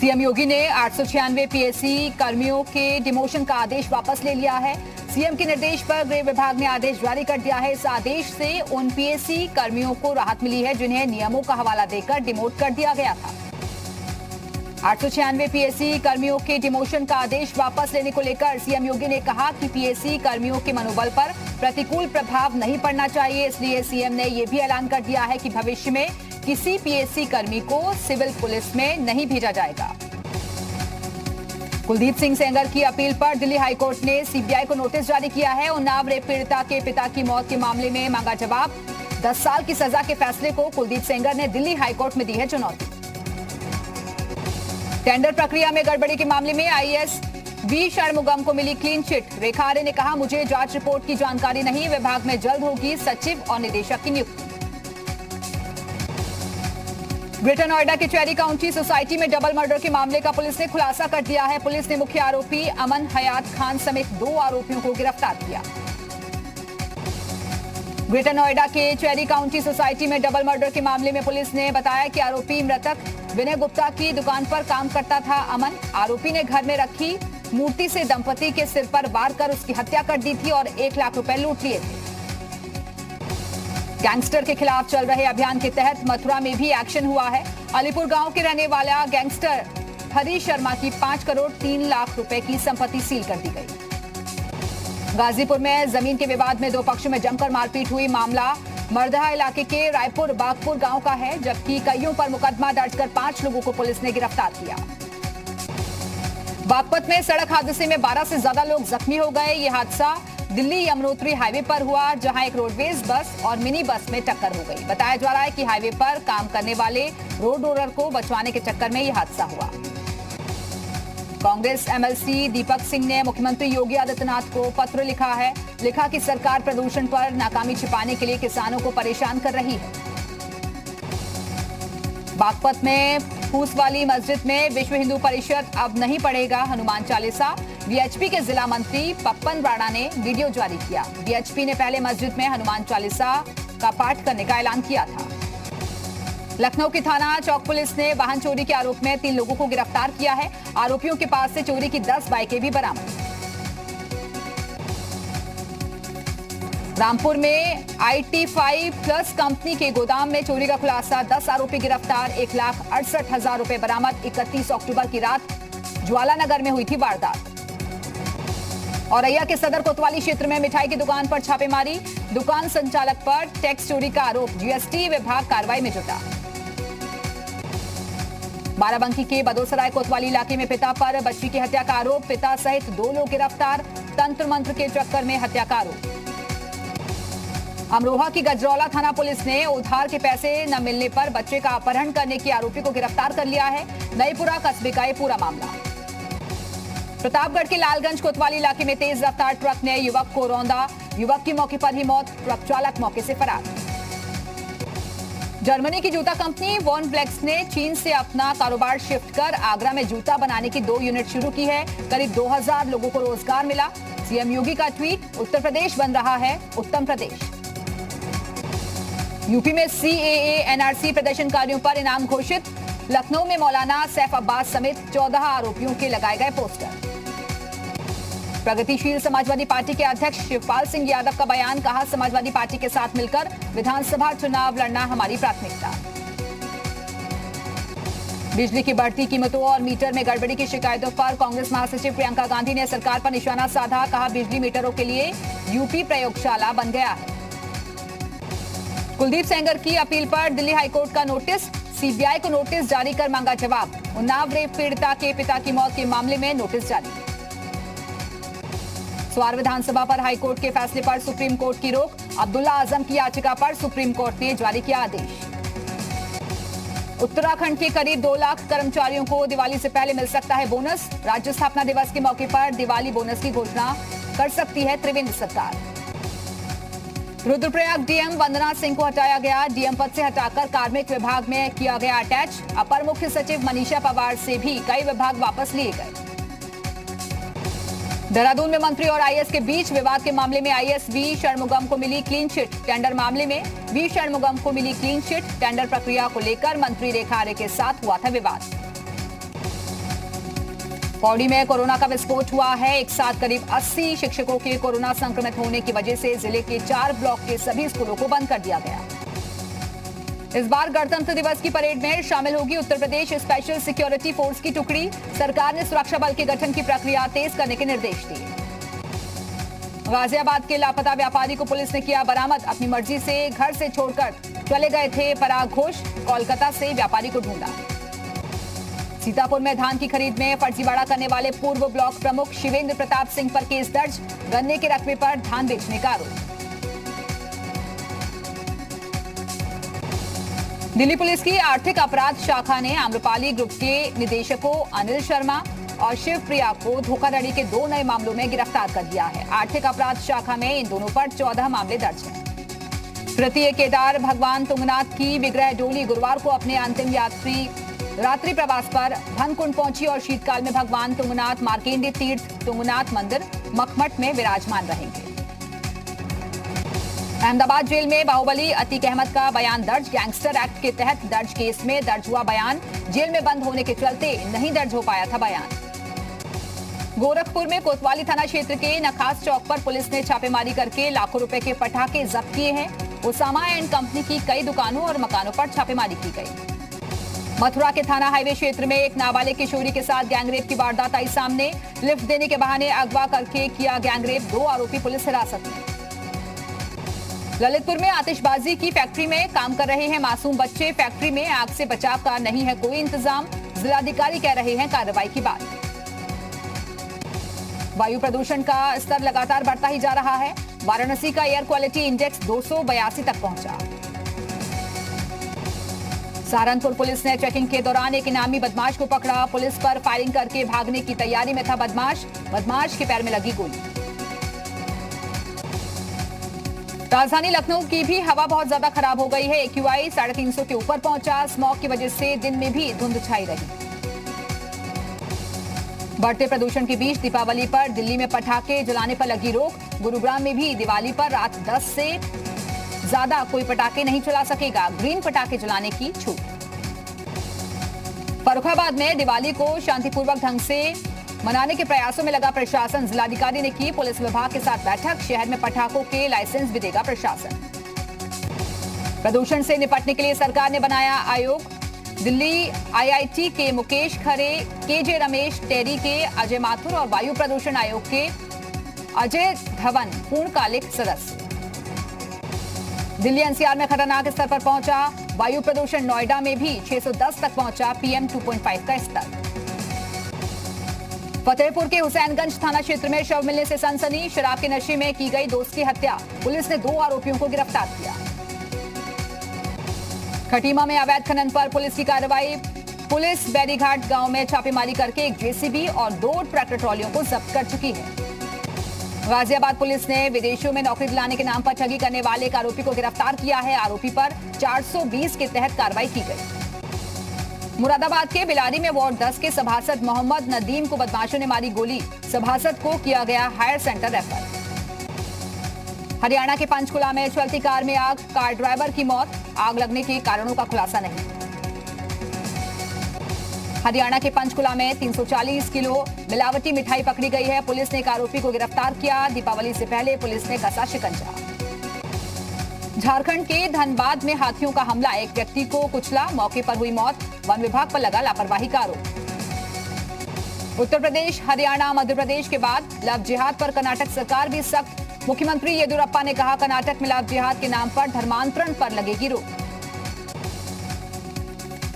CM योगी ने 896 PSC कर्मियों के डिमोशन का आदेश वापस ले लिया है। सीएम के निर्देश पर गृह विभाग ने आदेश जारी कर दिया है। इस आदेश से उन पीएससी कर्मियों को राहत मिली है जिन्हें नियमों का हवाला देकर डिमोट कर दिया गया था। 896 पीएससी कर्मियों के डिमोशन का आदेश वापस लेने को लेकर सीएम योगी ने कहा कि पीएससी कर्मियों के मनोबल पर प्रतिकूल प्रभाव नहीं पड़ना चाहिए। इसलिए सीएम ने यह भी ऐलान कर दिया है कि भविष्य में किसी पीएससी कर्मी को सिविल पुलिस में नहीं भेजा जाएगा। कुलदीप सिंह सेंगर की अपील पर दिल्ली हाईकोर्ट ने सीबीआई को नोटिस जारी किया है। उन्नाव रेप पीड़िता के पिता की मौत के मामले में मांगा जवाब। 10 साल की सजा के फैसले को कुलदीप सेंगर ने दिल्ली हाईकोर्ट में दी है चुनौती। टेंडर प्रक्रिया में गड़बड़ी के मामले में आईएएस वी षणमुगम को मिली क्लीन चिट। रेखा आर्य ने कहा, मुझे जांच रिपोर्ट की जानकारी नहीं, विभाग में जल्द होगी सचिव और निदेशक की नियुक्ति। ग्रेटर नोएडा के चेरी काउंटी सोसाइटी में डबल मर्डर के मामले का पुलिस ने खुलासा कर दिया है। पुलिस ने मुख्य आरोपी अमन हयात खान समेत 2 आरोपियों को गिरफ्तार किया। ग्रेटर नोएडा के चेरी काउंटी सोसाइटी में डबल मर्डर के मामले में पुलिस ने बताया कि आरोपी मृतक विनय गुप्ता की दुकान पर काम करता था। अमन आरोपी ने घर में रखी मूर्ति से दंपति के सिर पर वार कर उसकी हत्या कर दी थी और 1 लाख रुपए लूट लिए थे। गैंगस्टर के खिलाफ चल रहे अभियान के तहत मथुरा में भी एक्शन हुआ है। अलीपुर गांव के रहने वाला गैंगस्टर हरी शर्मा की 5 करोड़ 3 लाख रुपए की संपत्ति सील कर दी गई। गाजीपुर में जमीन के विवाद में 2 पक्षों में जमकर मारपीट हुई। मामला मरदहा इलाके के रायपुर बागपुर गांव का है, जबकि कईयों पर मुकदमा दर्ज कर 5 लोगों को पुलिस ने गिरफ्तार किया। बागपत में सड़क हादसे में 12 से ज्यादा लोग जख्मी हो गए। यह हादसा दिल्ली यमुनोत्री हाईवे पर हुआ, जहां एक रोडवेज बस और मिनी बस में टक्कर हो गई। बताया जा रहा है कि हाईवे पर काम करने वाले रोड रोलर को बचवाने के चक्कर में यह हादसा हुआ। कांग्रेस एमएलसी दीपक सिंह ने मुख्यमंत्री योगी आदित्यनाथ को पत्र लिखा है। लिखा कि सरकार प्रदूषण पर नाकामी छिपाने के लिए किसानों को परेशान कर रही है। बागपत में फूसवाली मस्जिद में विश्व हिंदू परिषद अब नहीं पढ़ेगा हनुमान चालीसा। वीएचपी के जिला मंत्री पप्पन राणा ने वीडियो जारी किया। वीएचपी ने पहले मस्जिद में हनुमान चालीसा का पाठ करने का ऐलान किया था। लखनऊ की थाना चौक पुलिस ने वाहन चोरी के आरोप में 3 लोगों को गिरफ्तार किया है। आरोपियों के पास से चोरी की 10 बाइकें भी बरामद। रामपुर में IT5+ कंपनी के गोदाम में चोरी का खुलासा। 10 आरोपी गिरफ्तार। 1,68,000 रुपए बरामद। 31 अक्टूबर की रात ज्वालानगर में हुई थी वारदात। औरैया के सदर कोतवाली क्षेत्र में मिठाई की दुकान पर छापेमारी। दुकान संचालक पर टैक्स चोरी का आरोप। जीएसटी विभाग कार्रवाई में जुटा। बाराबंकी के बदोसराय कोतवाली इलाके में पिता पर बच्ची की हत्या का आरोप। पिता सहित 2 लोग गिरफ्तार। तंत्र मंत्र के चक्कर में हत्या का आरोप। अमरोहा की गजरौला थाना पुलिस ने उधार के पैसे न मिलने पर बच्चे का अपहरण करने के आरोपी को गिरफ्तार कर लिया है। नईपुरा कस्बे का ये पूरा मामला। प्रतापगढ़ के लालगंज कोतवाली इलाके में तेज रफ्तार ट्रक ने युवक को रौंदा। युवक की मौके पर ही मौत। ट्रक चालक मौके से फरार। जर्मनी की जूता कंपनी वॉन ब्लेक्स ने चीन से अपना कारोबार शिफ्ट कर आगरा में जूता बनाने की 2 यूनिट शुरू की है। करीब 2000 लोगों को रोजगार मिला। सीएम योगी का ट्वीट, उत्तर प्रदेश बन रहा है उत्तम प्रदेश। यूपी में CAA NRC प्रदर्शनकारियों पर इनाम घोषित। लखनऊ में मौलाना सैफ अब्बास समेत 14 आरोपियों के लगाए गए पोस्टर। प्रगतिशील समाजवादी पार्टी के अध्यक्ष शिवपाल सिंह यादव का बयान। कहा, समाजवादी पार्टी के साथ मिलकर विधानसभा चुनाव लड़ना हमारी प्राथमिकता। बिजली की बढ़ती कीमतों और मीटर में गड़बड़ी की शिकायतों पर कांग्रेस महासचिव प्रियंका गांधी ने सरकार पर निशाना साधा। कहा, बिजली मीटरों के लिए यूपी प्रयोगशाला बन गया है। कुलदीप सेंगर की अपील पर दिल्ली हाईकोर्ट का नोटिस। सीबीआई को नोटिस जारी कर मांगा जवाब। उन्नाव रेप पीड़िता के पिता की मौत के मामले में नोटिस जारी। स्वार विधानसभा पर हाईकोर्ट के फैसले पर सुप्रीम कोर्ट की रोक। अब्दुल्ला आजम की याचिका पर सुप्रीम कोर्ट ने जारी किया आदेश। उत्तराखंड के करीब 2 लाख कर्मचारियों को दिवाली से पहले मिल सकता है बोनस। राज्य स्थापना दिवस के मौके पर दिवाली बोनस की घोषणा कर सकती है त्रिवेंद्र सरकार। रुद्रप्रयाग डीएम वंदना सिंह को हटाया गया। डीएम पद से हटाकर कार्मिक विभाग में किया गया अटैच। अपर मुख्य सचिव मनीषा पवार से भी कई विभाग वापस लिए गए। देहरादून में मंत्री और आईएएस के बीच विवाद के मामले में आईएएस वी षणमुगम को मिली क्लीन चिट। टेंडर मामले में वी षणमुगम को मिली क्लीन चिट। टेंडर प्रक्रिया को लेकर मंत्री रेखा आर्य के साथ हुआ था विवाद। पौड़ी में कोरोना का विस्फोट हुआ है। एक साथ करीब 80 शिक्षकों के कोरोना संक्रमित होने की वजह से जिले के 4 ब्लॉक के सभी स्कूलों को बंद कर दिया गया। इस बार गणतंत्र दिवस की परेड में शामिल होगी Uttar Pradesh special security force की टुकड़ी। सरकार ने सुरक्षा बल के गठन की प्रक्रिया तेज करने के निर्देश दिए। गाजियाबाद के लापता व्यापारी को पुलिस ने किया बरामद। अपनी मर्जी से घर से छोड़कर चले गए थे पराग घोष। कोलकाता से व्यापारी को ढूंढा। सीतापुर में धान की खरीद में फर्जीवाड़ा करने वाले पूर्व ब्लॉक प्रमुख शिवेंद्र प्रताप सिंह पर केस दर्ज। गन्ने के रकबे पर धान बेचने का आरोप। दिल्ली पुलिस की आर्थिक अपराध शाखा ने आम्रपाली ग्रुप के निदेशकों अनिल शर्मा और शिव प्रिया को धोखाधड़ी के 2 नए मामलों में गिरफ्तार कर लिया है। आर्थिक अपराध शाखा में इन दोनों पर 14 मामले दर्ज हैं। तृतीय केदार भगवान तुंगनाथ की विग्रह डोली गुरुवार को अपने अंतिम रात्रि प्रवास पर धनकुंड पहुंची और शीतकाल में भगवान तुंगनाथ मार्केंडी तीर्थ तुंगनाथ मंदिर मखमठ में विराजमान रहेंगे। अहमदाबाद जेल में बाहुबली अतीक अहमद का बयान दर्ज। गैंगस्टर एक्ट के तहत दर्ज केस में दर्ज हुआ बयान। जेल में बंद होने के चलते नहीं दर्ज हो पाया था बयान। गोरखपुर में कोतवाली थाना क्षेत्र के नखास चौक पर पुलिस ने छापेमारी करके लाखों रुपए के पटाखे जब्त किए हैं। ओसामा एंड कंपनी की कई दुकानों और मकानों पर छापेमारी की गई। मथुरा के थाना हाईवे क्षेत्र में एक नाबालिग किशोरी के साथ गैंगरेप की वारदात आई सामने। लिफ्ट देने के बहाने अगवा करके किया गैंगरेप। 2 आरोपी पुलिस हिरासत में। ललितपुर में आतिशबाजी की फैक्ट्री में काम कर रहे हैं मासूम बच्चे। फैक्ट्री में आग से बचाव का नहीं है कोई इंतजाम। जिलाधिकारी कह रहे हैं कार्रवाई की बात। वायु प्रदूषण का स्तर लगातार बढ़ता ही जा रहा है। वाराणसी का एयर क्वालिटी इंडेक्स 282 तक पहुंचा। सहारनपुर पुलिस ने चेकिंग के दौरान एक इनामी बदमाश को पकड़ा। पुलिस पर फायरिंग करके भागने की तैयारी में था बदमाश के पैर में लगी गोली। राजधानी लखनऊ की भी हवा बहुत ज्यादा खराब हो गई है। AQI 350 के ऊपर पहुंचा। स्मॉग की वजह से दिन में भी धुंध छाई रही। बढ़ते प्रदूषण के बीच दीपावली पर दिल्ली में पटाखे जलाने पर लगी रोक। गुरुग्राम में भी दिवाली पर रात 10 से ज्यादा कोई पटाखे नहीं चला सकेगा। ग्रीन पटाखे जलाने की छूट। फर्रुखाबाद में दिवाली को शांतिपूर्वक ढंग से मनाने के प्रयासों में लगा प्रशासन। जिलाधिकारी ने की पुलिस विभाग के साथ बैठक। शहर में पटाखों के लाइसेंस भी देगा प्रशासन। प्रदूषण से निपटने के लिए सरकार ने बनाया आयोग। दिल्ली IIT के मुकेश खरे, KJ रमेश, टेरी के अजय माथुर और वायु प्रदूषण आयोग के अजय धवन पूर्णकालिक सदस्य। दिल्ली NCR में खतरनाक स्तर पर पहुंचा वायु प्रदूषण। नोएडा में भी 610 तक पहुंचा PM 2.5 का स्तर। फतेहपुर के हुसैनगंज थाना क्षेत्र में शव मिलने से सनसनी। शराब के नशे में की गई दोस्त की हत्या। पुलिस ने 2 आरोपियों को गिरफ्तार किया। खटीमा में अवैध खनन पर पुलिस की कार्रवाई। पुलिस बैरीघाट गांव में छापेमारी करके एक JCB और 2 ट्रैक्टर ट्रॉलियों को जब्त कर चुकी है। गाजियाबाद पुलिस ने विदेशों में नौकरी दिलाने के नाम पर ठगी करने वाले एक आरोपी को गिरफ्तार किया है। आरोपी पर 420 के तहत कार्रवाई की गई। मुरादाबाद के बिलारी में वार्ड 10 के सभासद मोहम्मद नदीम को बदमाशों ने मारी गोली। सभासद को किया गया हायर सेंटर रेफर। हरियाणा के पंचकुला में चलती कार में आग। कार ड्राइवर की मौत। आग लगने के कारणों का खुलासा नहीं। हरियाणा के पंचकुला में 340 किलो मिलावटी मिठाई पकड़ी गई है। पुलिस ने एक आरोपी को गिरफ्तार किया। दीपावली से पहले पुलिस ने कसा शिकंजा। झारखंड के धनबाद में हाथियों का हमला। एक व्यक्ति को कुचला। मौके पर हुई मौत। वन विभाग पर लगा लापरवाही का आरोप। उत्तर प्रदेश, हरियाणा, मध्य प्रदेश के बाद लव जिहाद पर कर्नाटक सरकार भी सख्त। मुख्यमंत्री येदियुरप्पा ने कहा कर्नाटक में लव जिहाद के नाम पर धर्मांतरण पर लगेगी रोक।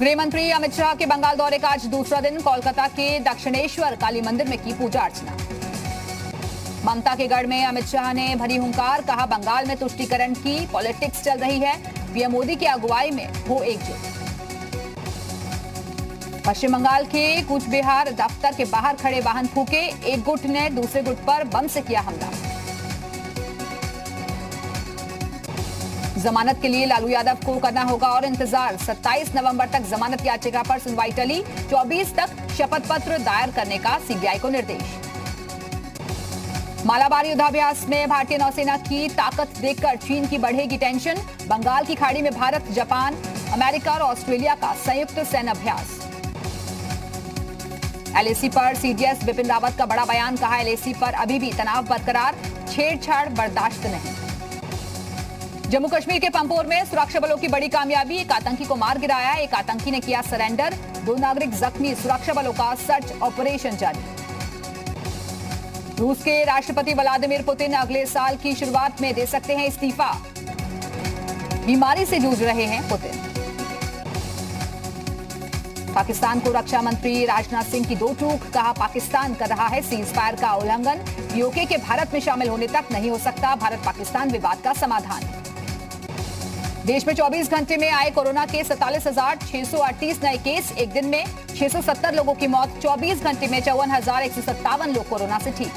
गृह मंत्री अमित शाह के बंगाल दौरे का आज दूसरा दिन। कोलकाता के दक्षिणेश्वर काली मंदिर में की पूजा अर्चना। ममता के गढ़ में अमित शाह ने भरी हुंकार। कहा बंगाल में तुष्टीकरण की पॉलिटिक्स चल रही है। पीएम मोदी की अगुवाई में हो एकजुट। पश्चिम बंगाल के कूचबिहार दफ्तर के बाहर खड़े वाहन फूके। एक गुट ने दूसरे गुट पर बम से किया हमला। जमानत के लिए लालू यादव को करना होगा और इंतजार। 27 नवंबर तक जमानत याचिका पर सुनवाई टली। 24 तक शपथ पत्र दायर करने का सीबीआई को निर्देश। मालाबार युद्धाभ्यास में भारतीय नौसेना की ताकत देखकर चीन की बढ़ेगी टेंशन। बंगाल की खाड़ी में भारत, जापान, अमेरिका और ऑस्ट्रेलिया का संयुक्त सैन्य अभ्यास। एलएसी पर सीडीएस विपिन रावत का बड़ा बयान, कहा एलएसी पर अभी भी तनाव बरकरार, छेड़छाड़ बर्दाश्त नहीं। जम्मू कश्मीर के पंपोर में सुरक्षा बलों की बड़ी कामयाबी, एक आतंकी को मार गिराया, एक आतंकी ने किया सरेंडर, 2 नागरिक जख्मी, सुरक्षा बलों का सर्च ऑपरेशन जारी। रूस के राष्ट्रपति व्लादिमीर पुतिन अगले साल की शुरुआत में दे सकते हैं इस्तीफा, बीमारी से जूझ रहे हैं पुतिन। पाकिस्तान को रक्षा मंत्री राजनाथ सिंह की 2 टूक, कहा पाकिस्तान कर रहा है सीज फायर का उल्लंघन, पीओके के भारत में शामिल होने तक नहीं हो सकता भारत पाकिस्तान विवाद का समाधान। देश में 24 घंटे में आए कोरोना के 47,638 नए केस, एक दिन में 670 लोगों की मौत, 24 घंटे में 54,157 लोग कोरोना से ठीक।